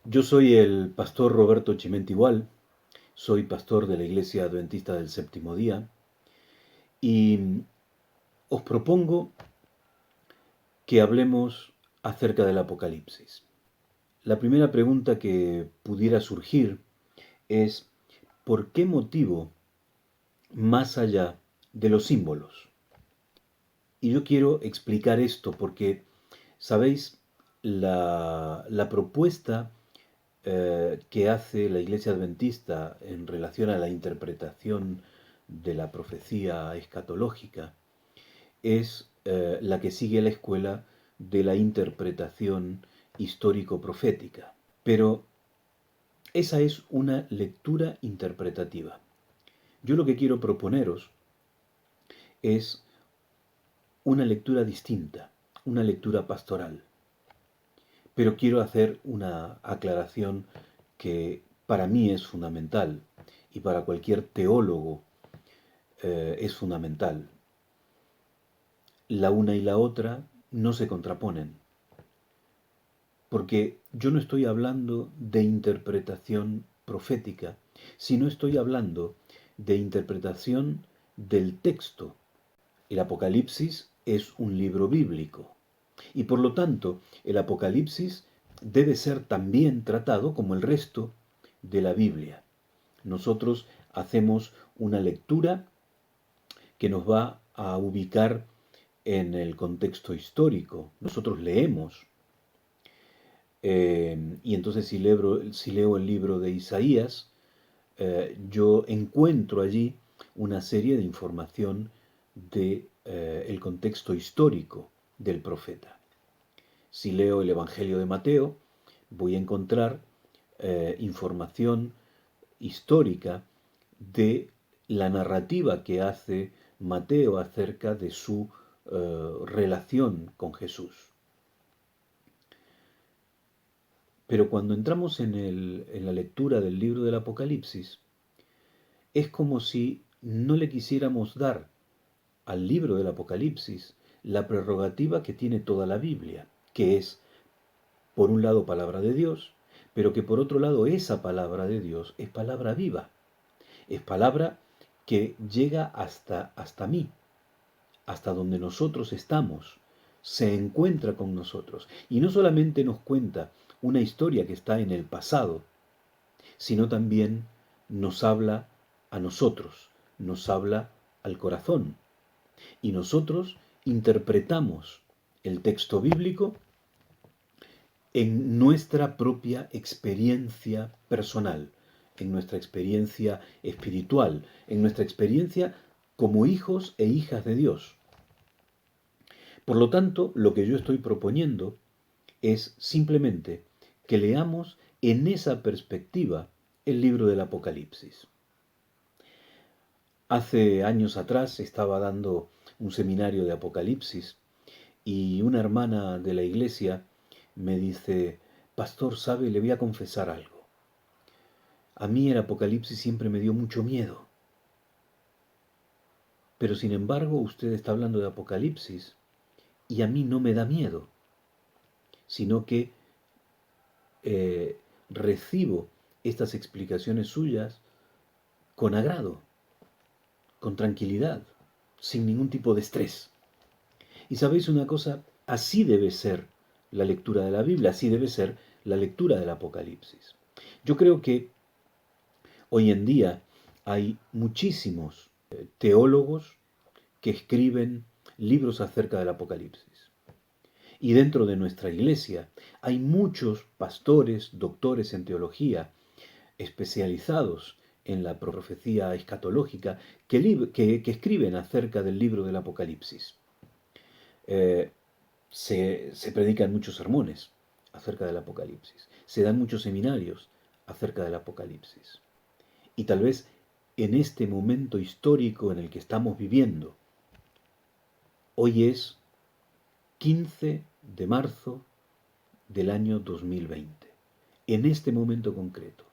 Yo soy el pastor Roberto Chimentigual, soy pastor de la Iglesia Adventista del Séptimo Día y os propongo que hablemos acerca del Apocalipsis. La primera pregunta que pudiera surgir es ¿por qué motivo más allá de los símbolos? Y yo quiero explicar esto porque, sabéis, la propuesta que hace la Iglesia Adventista en relación a la interpretación de la profecía escatológica es la que sigue la escuela de la interpretación histórico-profética. Pero esa es una lectura interpretativa. Yo lo que quiero proponeros es una lectura distinta, una lectura pastoral. Pero quiero hacer una aclaración que para mí es fundamental y para cualquier teólogo es fundamental. La una y la otra no se contraponen, porque yo no estoy hablando de interpretación profética, sino estoy hablando de interpretación del texto. El Apocalipsis es un libro bíblico y por lo tanto el Apocalipsis debe ser también tratado como el resto de la Biblia. Nosotros hacemos una lectura que nos va a ubicar en el contexto histórico. Nosotros leemos y entonces si leo el libro de Isaías, yo encuentro allí una serie de información de el contexto histórico del profeta. Si leo el Evangelio de Mateo, voy a encontrar información histórica de la narrativa que hace Mateo acerca de su relación con Jesús. Pero cuando entramos en la lectura del libro del Apocalipsis, es como si no le quisiéramos dar al libro del Apocalipsis la prerrogativa que tiene toda la Biblia, que es, por un lado, palabra de Dios, pero que por otro lado esa palabra de Dios es palabra viva, es palabra que llega hasta mí, hasta donde nosotros estamos, se encuentra con nosotros. Y no solamente nos cuenta una historia que está en el pasado, sino también nos habla a nosotros, nos habla al corazón. Y nosotros interpretamos el texto bíblico en nuestra propia experiencia personal, en nuestra experiencia espiritual, en nuestra experiencia como hijos e hijas de Dios. Por lo tanto, lo que yo estoy proponiendo es simplemente que leamos en esa perspectiva el libro del Apocalipsis. Hace años atrás estaba dando un seminario de Apocalipsis y una hermana de la iglesia me dice, pastor, ¿sabe? Le voy a confesar algo. A mí el Apocalipsis siempre me dio mucho miedo. Pero sin embargo, usted está hablando de Apocalipsis y a mí no me da miedo, sino que recibo estas explicaciones suyas con agrado, con tranquilidad, sin ningún tipo de estrés. Y sabéis una cosa, así debe ser la lectura de la Biblia, así debe ser la lectura del Apocalipsis. Yo creo que hoy en día hay muchísimos teólogos que escriben libros acerca del Apocalipsis. Y dentro de nuestra iglesia hay muchos pastores, doctores en teología, especializados en la profecía escatológica, que escriben acerca del libro del Apocalipsis. Eh, se predican muchos sermones acerca del Apocalipsis, se dan muchos seminarios acerca del Apocalipsis. Y tal vez en este momento histórico en el que estamos viviendo, hoy es 15 de marzo del año 2020. En este momento concreto,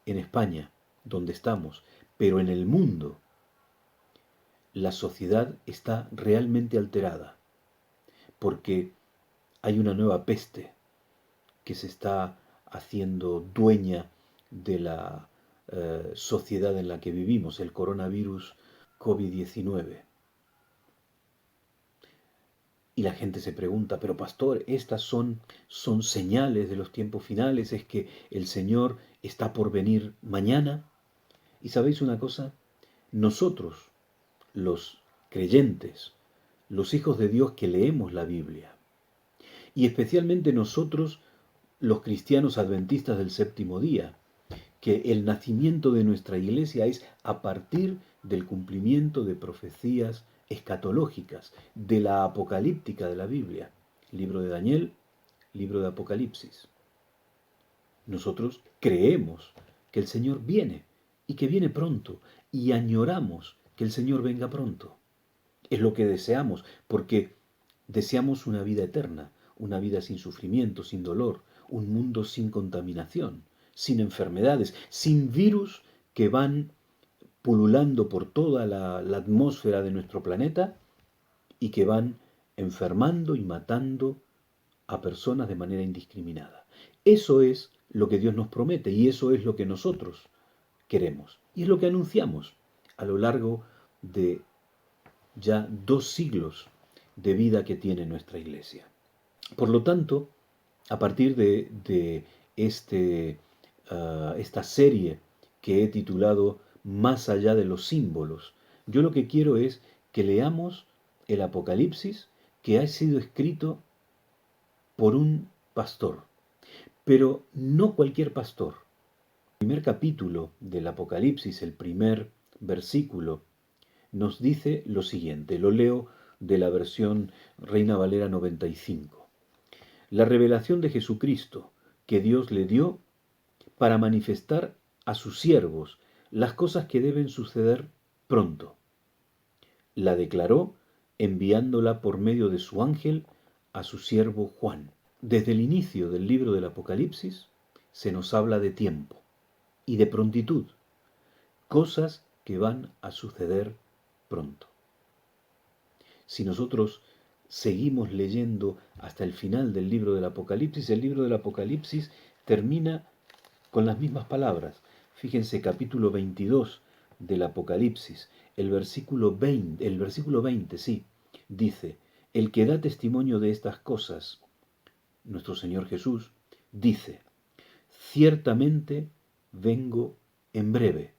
en España, donde estamos, pero en el mundo, la sociedad está realmente alterada, porque hay una nueva peste que se está haciendo dueña de la sociedad en la que vivimos, el coronavirus COVID-19. Y la gente se pregunta, pero pastor, estas son señales de los tiempos finales, ¿es que el Señor está por venir mañana? Y sabéis una cosa, nosotros, los creyentes, los hijos de Dios que leemos la Biblia, y especialmente nosotros, los cristianos adventistas del séptimo día, que el nacimiento de nuestra iglesia es a partir del cumplimiento de profecías escatológicas, de la apocalíptica de la Biblia, libro de Daniel, libro de Apocalipsis. Nosotros creemos que el Señor viene y que viene pronto y añoramos que el Señor venga pronto. Es lo que deseamos, porque deseamos una vida eterna, una vida sin sufrimiento, sin dolor, un mundo sin contaminación, sin enfermedades, sin virus que van pululando por toda la atmósfera de nuestro planeta y que van enfermando y matando a personas de manera indiscriminada. Eso es lo que Dios nos promete y eso es lo que nosotros queremos. Y es lo que anunciamos a lo largo de ya 2 siglos de vida que tiene nuestra iglesia. Por lo tanto, a partir de esta serie que he titulado Más allá de los símbolos, yo lo que quiero es que leamos el Apocalipsis que ha sido escrito por un pastor, pero no cualquier pastor. El primer capítulo del Apocalipsis, el primer versículo, nos dice lo siguiente, lo leo de la versión Reina Valera 95. La revelación de Jesucristo que Dios le dio para manifestar a sus siervos las cosas que deben suceder pronto. La declaró enviándola por medio de su ángel a su siervo Juan. Desde el inicio del libro del Apocalipsis se nos habla de tiempo y de prontitud, cosas que van a suceder pronto. Si nosotros seguimos leyendo hasta el final del libro del Apocalipsis, el libro del Apocalipsis termina con las mismas palabras. Fíjense, capítulo 22 del Apocalipsis, el versículo 20, sí, dice, el que da testimonio de estas cosas, nuestro Señor Jesús, dice, ciertamente vengo en breve.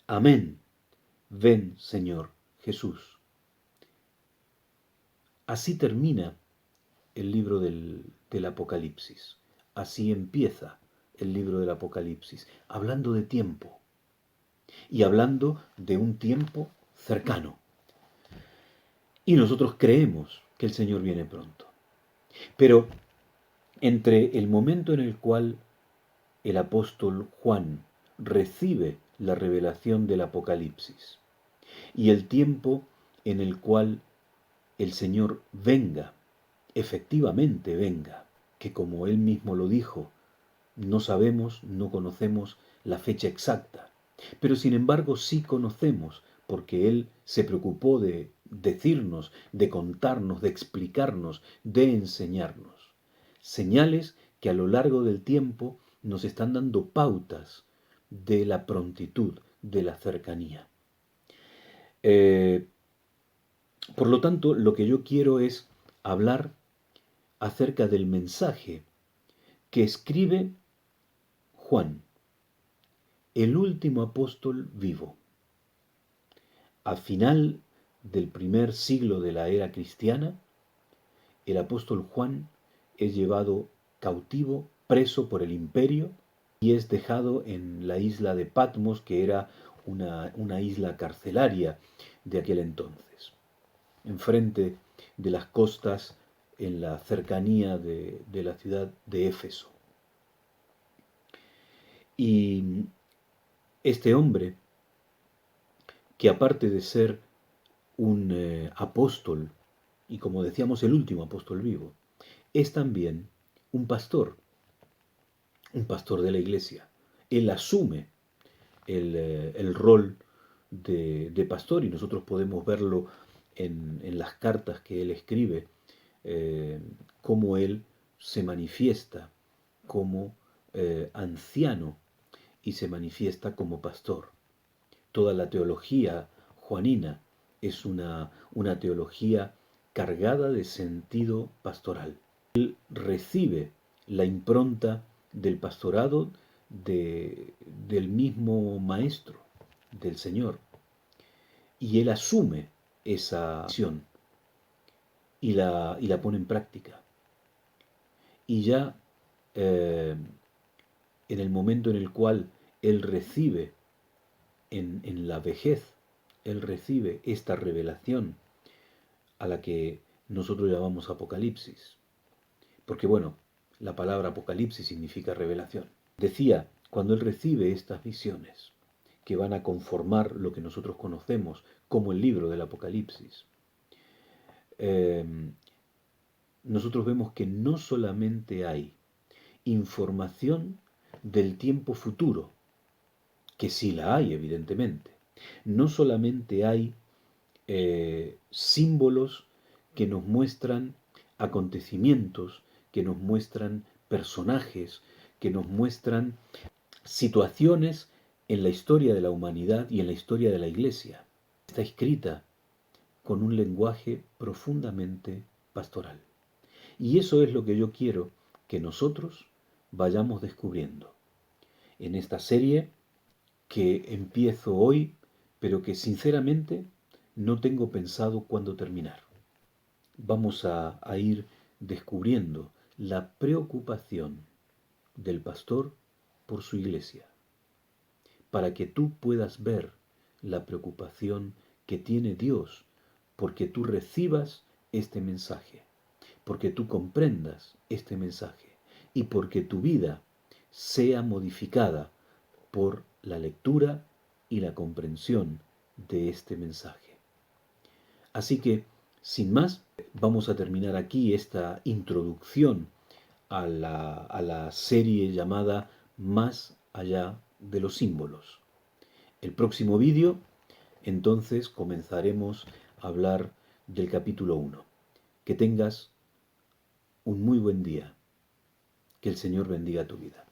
Amén. Ven, Señor Jesús. Así termina el libro del Apocalipsis. Así empieza el libro del Apocalipsis, hablando de tiempo y hablando de un tiempo cercano. Y nosotros creemos que el Señor viene pronto. Pero entre el momento en el cual el apóstol Juan recibe la revelación del Apocalipsis y el tiempo en el cual el Señor venga, efectivamente venga, que como él mismo lo dijo, no sabemos, no conocemos la fecha exacta, pero sin embargo sí conocemos, porque él se preocupó de decirnos, de contarnos, de explicarnos, de enseñarnos. Señales que a lo largo del tiempo nos están dando pautas de la prontitud, de la cercanía. Por lo tanto, lo que yo quiero es hablar acerca del mensaje que escribe Juan, el último apóstol vivo. Al final del primer siglo de la era cristiana, el apóstol Juan es llevado cautivo, preso por el imperio, y es dejado en la isla de Patmos, que era una isla carcelaria de aquel entonces, enfrente de las costas, en la cercanía de la ciudad de Éfeso. Y este hombre, que aparte de ser un apóstol, y como decíamos el último apóstol vivo, es también un pastor de la iglesia. Él asume el rol de pastor y nosotros podemos verlo en las cartas que él escribe, cómo él se manifiesta como anciano y se manifiesta como pastor. Toda la teología juanina es una teología cargada de sentido pastoral. Él recibe la impronta del pastorado del mismo maestro, del Señor, y él asume esa misión y la pone en práctica. Y ya en el momento en el cual él recibe en la vejez, él recibe esta revelación a la que nosotros llamamos Apocalipsis. Porque bueno, la palabra Apocalipsis significa revelación. Decía, cuando él recibe estas visiones, que van a conformar lo que nosotros conocemos como el libro del Apocalipsis, nosotros vemos que no solamente hay información del tiempo futuro, que sí la hay, evidentemente. No solamente hay símbolos que nos muestran acontecimientos, que nos muestran personajes, que nos muestran situaciones en la historia de la humanidad y en la historia de la Iglesia. Está escrita con un lenguaje profundamente pastoral. Y eso es lo que yo quiero que nosotros vayamos descubriendo en esta serie que empiezo hoy, pero que sinceramente no tengo pensado cuándo terminar. Vamos a ir descubriendo la preocupación del pastor por su iglesia, para que tú puedas ver la preocupación que tiene Dios porque tú recibas este mensaje, porque tú comprendas este mensaje y porque tu vida sea modificada por la lectura y la comprensión de este mensaje. Así que, sin más, vamos a terminar aquí esta introducción a la serie llamada Más allá de los símbolos. El próximo vídeo, entonces, comenzaremos a hablar del capítulo 1. Que tengas un muy buen día. Que el Señor bendiga tu vida.